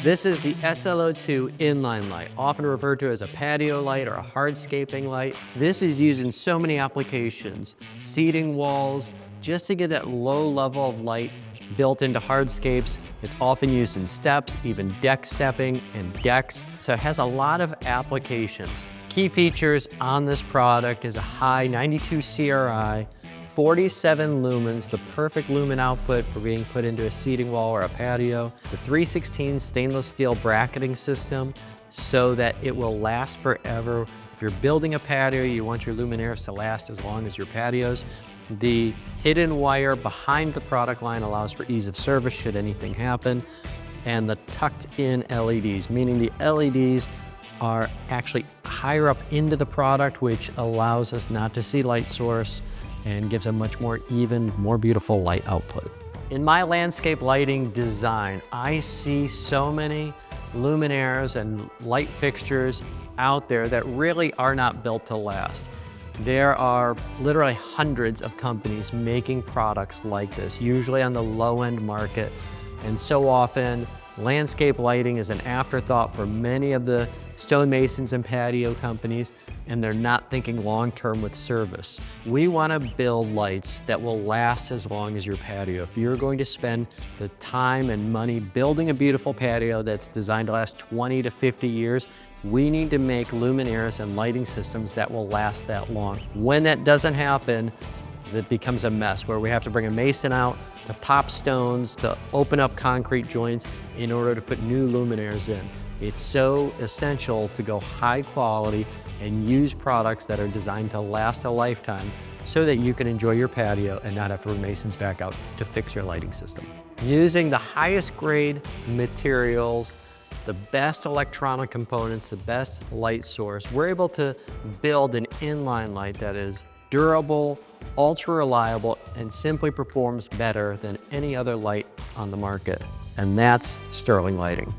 This is the SL02 In-Line Light, often referred to as a patio light or a hardscaping light. This is used in so many applications, seating walls, just to get that low level of light built into hardscapes. It's often used in steps, even deck stepping and decks. So it has a lot of applications. Key features on this product is a high 92 CRI, 47 lumens, the perfect lumen output for being put into a seating wall or a patio. The 316 stainless steel bracketing system so that it will last forever. If you're building a patio, you want your luminaires to last as long as your patios. The hidden wire behind the product line allows for ease of service should anything happen. And the tucked in LEDs, meaning the LEDs are actually higher up into the product, which allows us not to see light source and gives a much more even, more beautiful light output. In my landscape lighting design, I see so many luminaires and light fixtures out there that really are not built to last. There are literally hundreds of companies making products like this, usually on the low-end market. And so often, landscape lighting is an afterthought for many of the stonemasons and patio companies, and they're not thinking long-term with service. We want to build lights that will last as long as your patio. If you're going to spend the time and money building a beautiful patio that's designed to last 20 to 50 years, we need to make luminaires and lighting systems that will last that long. When that doesn't happen, it becomes a mess where we have to bring a mason out to pop stones, to open up concrete joints in order to put new luminaires in. It's so essential to go high quality and use products that are designed to last a lifetime so that you can enjoy your patio and not have to bring masons back out to fix your lighting system. Using the highest grade materials, the best electronic components, the best light source, we're able to build an inline light that is durable, ultra reliable, and simply performs better than any other light on the market. And that's Sterling Lighting.